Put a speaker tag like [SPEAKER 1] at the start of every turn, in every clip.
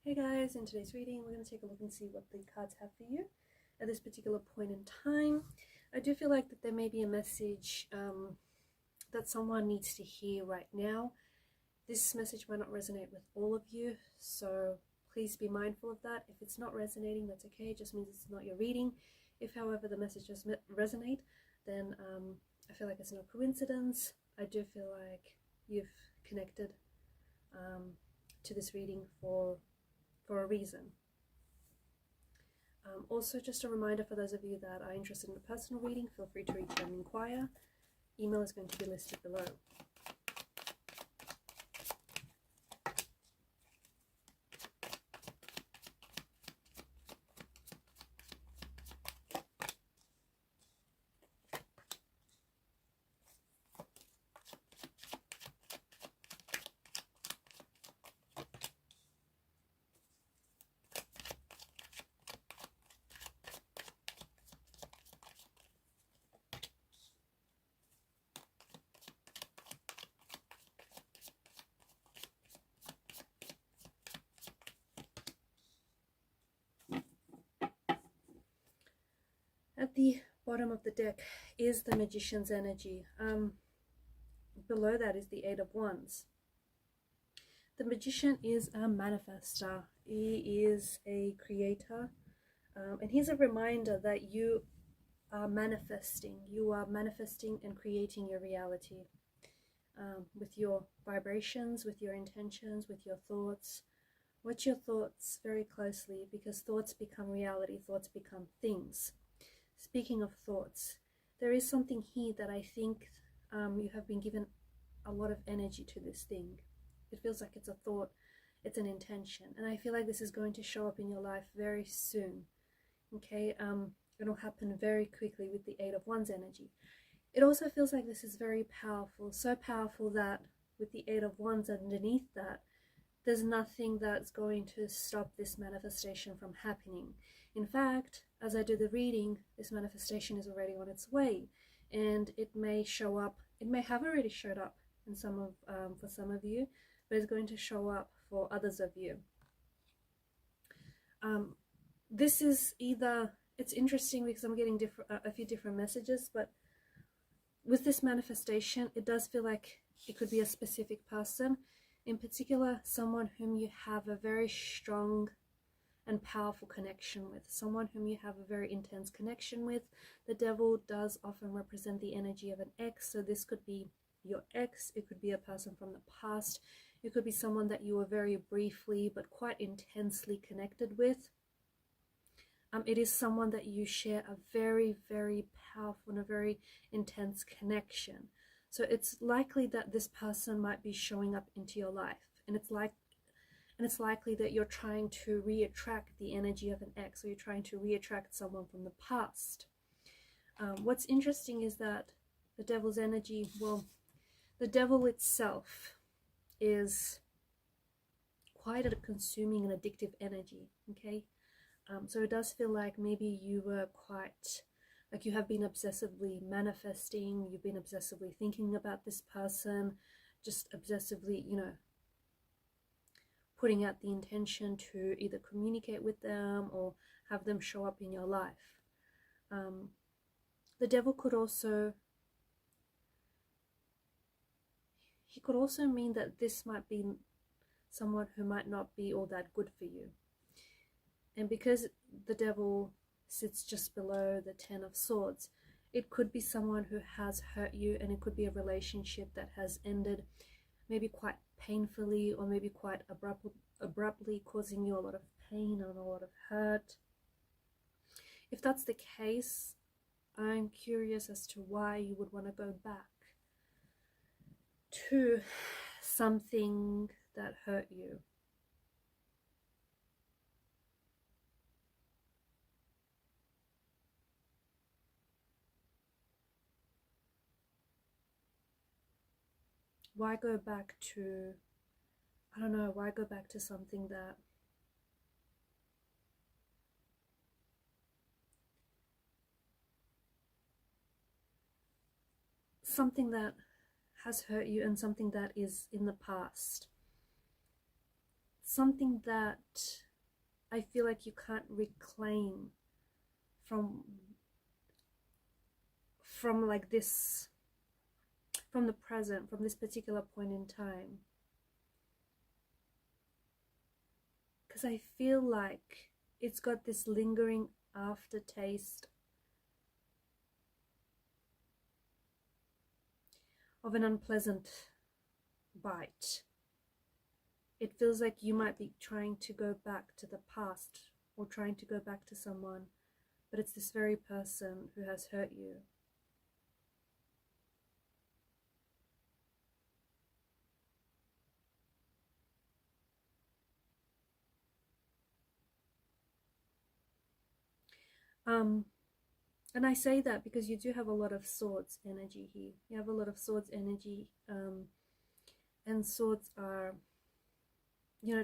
[SPEAKER 1] Hey guys, in today's reading we're going to take a look and see what the cards have for you at this particular point in time. I do feel like that there may be a message that someone needs to hear right now. This message might not resonate with all of you, so please be mindful of that. If it's not resonating, that's okay. It just means it's not your reading. If, however, the message does resonate, then I feel like it's no coincidence. I do feel like you've connected to this reading for a reason. Also, just a reminder for those of you that are interested in a personal reading, feel free to reach out and inquire. Email is going to be listed below. At the bottom of the deck is the Magician's energy. Below that is the Eight of Wands. The Magician is a manifester. He is a creator. And here's a reminder that you are manifesting. You are manifesting and creating your reality with your vibrations, with your intentions, with your thoughts. Watch your thoughts very closely, because thoughts become reality. Thoughts become things. Speaking of thoughts, there is something here that I think you have been given a lot of energy to this thing. It feels like it's a thought, it's an intention, and I feel like this is going to show up in your life very soon. Okay, it'll happen very quickly with the Eight of Wands energy. It also feels like this is very powerful, so powerful that with the Eight of Wands underneath that, there's nothing that's going to stop this manifestation from happening. In fact, as I do the reading, this manifestation is already on its way, and it may show up, it may have already showed up in for some of you, but it's going to show up for others of you. This is either, it's interesting because I'm getting a few different messages, but with this manifestation, it does feel like it could be a specific person, in particular someone whom you have a very strong and powerful connection with, someone whom you have a very intense connection with. The devil does often represent the energy of an ex, so this could be your ex, it could be a person from the past, it could be someone that you were very briefly but quite intensely connected with. It is someone that you share a very, very powerful and a very intense connection. So it's likely that this person might be showing up into your life, and it's likely that you're trying to re-attract the energy of an ex, or you're trying to re-attract someone from the past. What's interesting is that the devil's energy, well, the devil itself is quite a consuming and addictive energy, okay? So it does feel like maybe you were quite, like you have been obsessively manifesting, you've been obsessively thinking about this person, just obsessively, you know, putting out the intention to either communicate with them or have them show up in your life. The devil could also, he could also mean that this might be someone who might not be all that good for you. And because the devil sits just below the Ten of Swords, it could be someone who has hurt you, and it could be a relationship that has ended maybe quite painfully, or maybe quite abruptly, causing you a lot of pain and a lot of hurt. If that's the case, I'm curious as to why you would want to go back to something that hurt you. Why go back to, I don't know, why go back to something that has hurt you, and something that is in the past? something that I feel like you can't reclaim from like this, from the present, from this particular point in time. Because I feel like it's got this lingering aftertaste of an unpleasant bite. It feels like you might be trying to go back to the past or trying to go back to someone, but it's this very person who has hurt you. And I say that because you do have a lot of swords energy here. You have a lot of swords energy, and swords are, you know,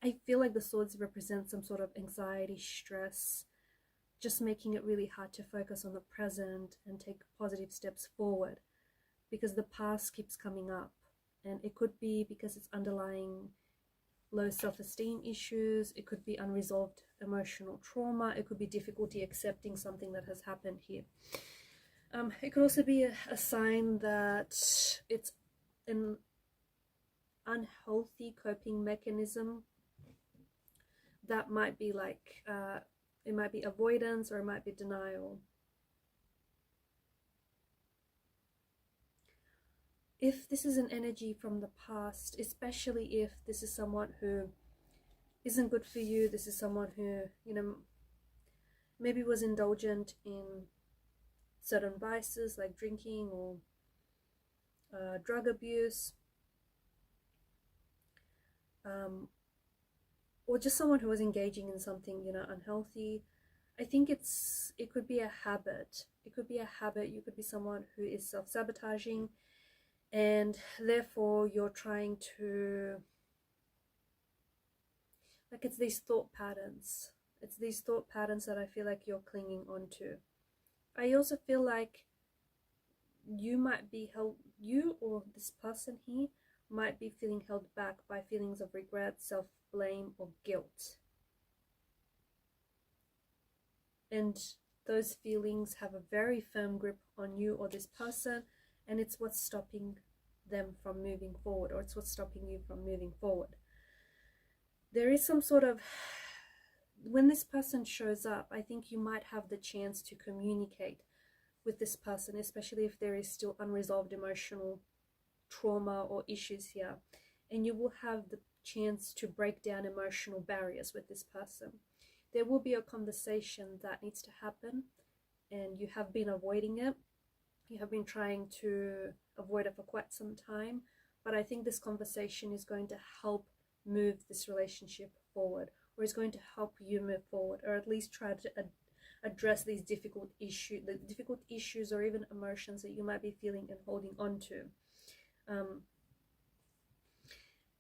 [SPEAKER 1] I feel like the swords represent some sort of anxiety, stress, just making it really hard to focus on the present and take positive steps forward because the past keeps coming up. And it could be because it's underlying low self-esteem issues, it could be unresolved emotional trauma, it could be difficulty accepting something that has happened here. It could also be a sign that it's an unhealthy coping mechanism that might be like, it might be avoidance or it might be denial. If this is an energy from the past, especially if this is someone who isn't good for you, this is someone who, you know, maybe was indulgent in certain vices like drinking or drug abuse, or just someone who was engaging in something, you know, unhealthy. I think it could be a habit. It could be a habit. You could be someone who is self-sabotaging, and therefore you're trying to, like, it's these thought patterns. It's these thought patterns that I feel like you're clinging onto. I also feel like you might be held, you or this person here might be feeling held back by feelings of regret, self-blame, or guilt. And those feelings have a very firm grip on you or this person, and it's what's stopping them from moving forward, or it's what's stopping you from moving forward. There is some sort of, when this person shows up, I think you might have the chance to communicate with this person, especially if there is still unresolved emotional trauma or issues here, and you will have the chance to break down emotional barriers with this person. There will be a conversation that needs to happen, and you have been avoiding it. You have been trying to avoid it for quite some time, but I think this conversation is going to help move this relationship forward, or is going to help you move forward, or at least try to address these difficult issues or even emotions that you might be feeling and holding on to.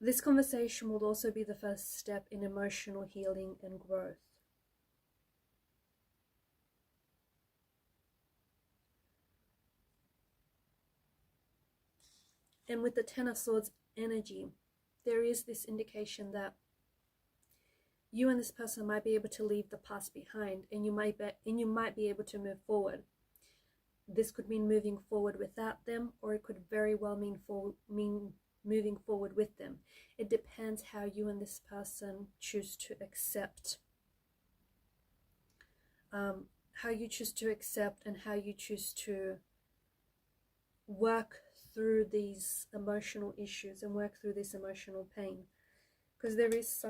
[SPEAKER 1] This conversation will also be the first step in emotional healing and growth. And with the Ten of Swords energy, there is this indication that you and this person might be able to leave the past behind, and you might be able to move forward. This could mean moving forward without them, or it could very well mean moving forward with them. It depends how you and this person choose to accept, and how you choose to work through these emotional issues and work through this emotional pain, because there is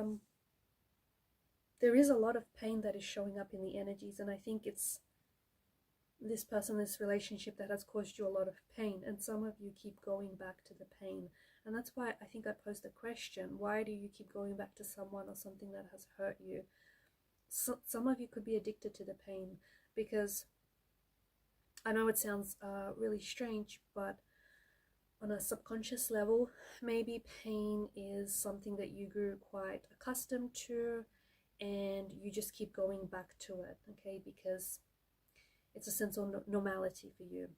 [SPEAKER 1] a lot of pain that is showing up in the energies, and I think it's this person, this relationship that has caused you a lot of pain, and some of you keep going back to the pain. And that's why I think I posed the question, why do you keep going back to someone or something that has hurt you? Some of you could be addicted to the pain, because I know it sounds really strange, but on a subconscious level, maybe pain is something that you grew quite accustomed to, and you just keep going back to it, okay, because it's a sense of normality for you.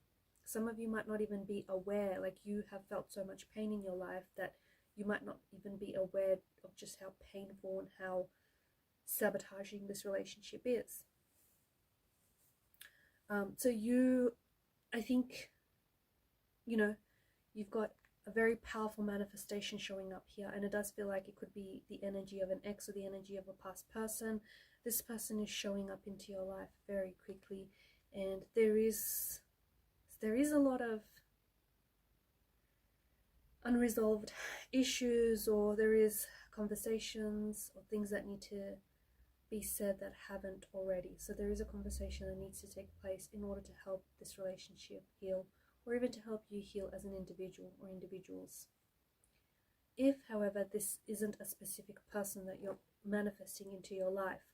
[SPEAKER 1] Some of you might not even be aware, like you have felt so much pain in your life that you might not even be aware of just how painful and how sabotaging this relationship is. So I think, you've got a very powerful manifestation showing up here, and it does feel like it could be the energy of an ex or the energy of a past person. This person is showing up into your life very quickly, and there is a lot of unresolved issues, or there is conversations or things that need to be said that haven't already. So there is a conversation that needs to take place in order to help this relationship heal, or even to help you heal as an individual or individuals. If, however, this isn't a specific person that you're manifesting into your life,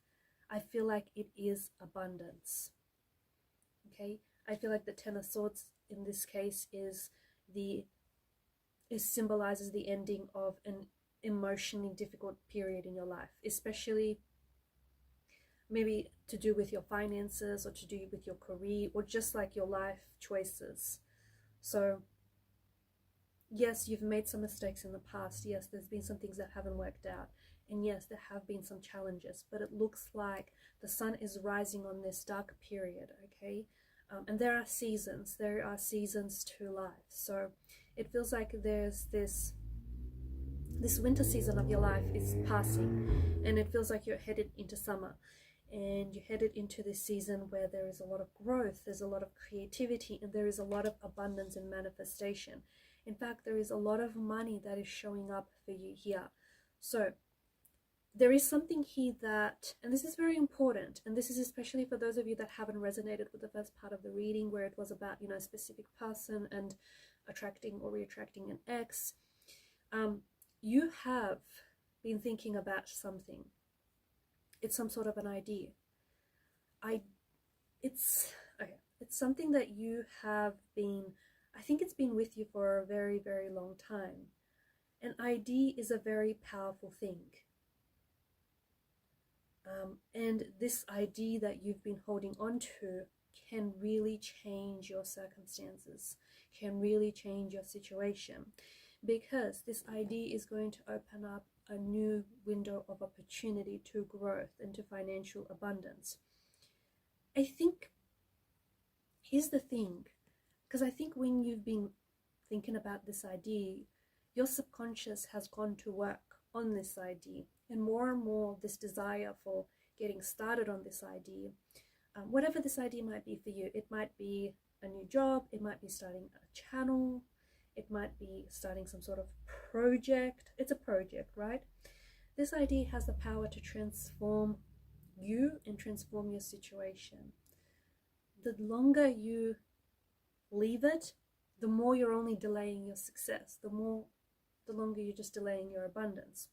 [SPEAKER 1] I feel like it is abundance. Okay? I feel like the Ten of Swords in this case symbolizes the ending of an emotionally difficult period in your life, especially maybe to do with your finances, or to do with your career, or just like your life choices. So yes, you've made some mistakes in the past. Yes, there's been some things that haven't worked out, and yes, there have been some challenges, but it looks like the sun is rising on this dark period. Okay? And there are seasons to life. So it feels like there's this winter season of your life is passing, and it feels like you're headed into summer, and you're headed into this season where there is a lot of growth, there's a lot of creativity, and there is a lot of abundance and manifestation. In fact, there is a lot of money that is showing up for you here. So there is something here that, and this is very important, and this is especially for those of you that haven't resonated with the first part of the reading, where it was about, a specific person and attracting or reattracting an ex. You have been thinking about something. It's some sort of an idea. It's something that you have been, I think it's been with you for a very, very long time. An idea is a very powerful thing. And this idea that you've been holding on to can really change your circumstances, can really change your situation, because this idea is going to open up a new window of opportunity to growth and to financial abundance. I think, here's the thing, because I think when you've been thinking about this idea, your subconscious has gone to work on this idea, and more this desire for getting started on this idea, whatever this idea might be for you. It might be a new job, it might be starting a channel, it might be starting some sort of project. It's a project, right? This idea has the power to transform you and transform your situation. The longer you leave it, the more you're only delaying your success, the longer you're just delaying your abundance.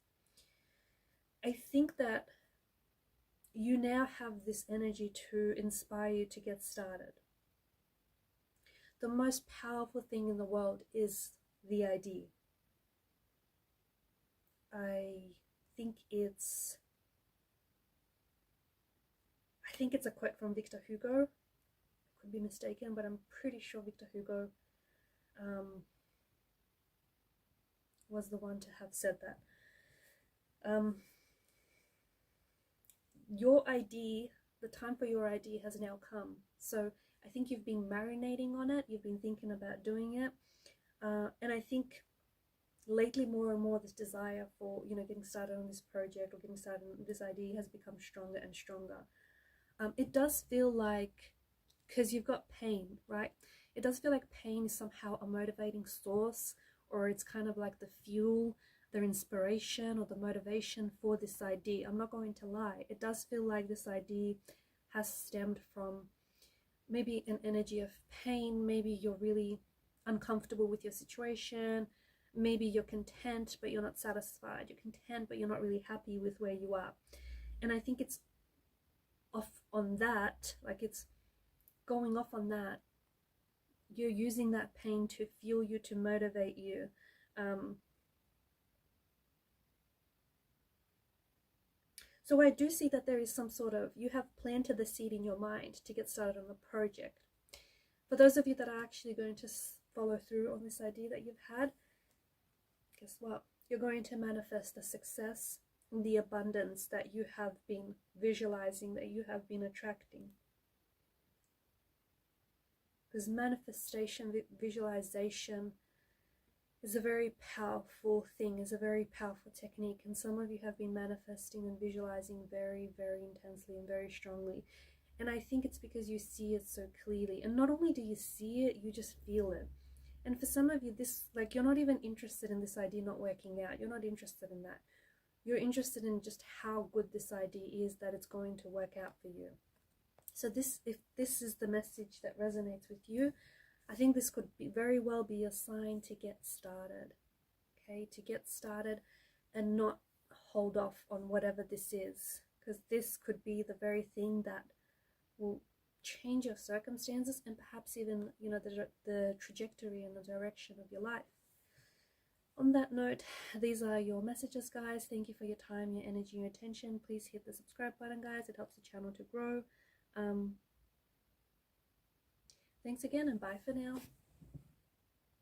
[SPEAKER 1] I think that you now have this energy to inspire you to get started. The most powerful thing in the world is the idea. I think it's a quote from Victor Hugo. I could be mistaken, but I'm pretty sure Victor Hugo was the one to have said that. Your idea, the time for your idea has now come. So I think you've been marinating on it, you've been thinking about doing it, and I think lately more and more this desire for getting started on this project or getting started on this idea has become stronger and stronger. It does feel like, because you've got pain, right? It does feel like pain is somehow a motivating source, or it's kind of like the fuel, the inspiration, or the motivation for this idea. I'm not going to lie, it does feel like this idea has stemmed from maybe an energy of pain. Maybe you're really uncomfortable with your situation, maybe you're content but you're not satisfied, you're content but you're not really happy with where you are. And I think it's off on that, like it's going off on that. You're using that pain to fuel you, to motivate you. So I do see that there is some sort of, you have planted the seed in your mind to get started on the project. For those of you that are actually going to follow through on this idea that you've had, guess what? You're going to manifest the success, the abundance that you have been visualizing, that you have been attracting. Because manifestation, visualization is a very powerful thing, is a very powerful technique. And some of you have been manifesting and visualizing very, very intensely and very strongly. And I think it's because you see it so clearly. And not only do you see it, you just feel it. And for some of you, this, like, you're not even interested in this idea not working out. You're not interested in that. You're interested in just how good this idea is, that it's going to work out for you. So this, if this is the message that resonates with you, I think this could be very well be a sign to get started. Okay, to get started and not hold off on whatever this is, because this could be the very thing that will change your circumstances and perhaps even, you know, the trajectory and the direction of your life. On that note, these are your messages, guys. Thank you for your time, your energy, your attention. Please hit the subscribe button, guys. It helps the channel to grow. Thanks again, and bye for now.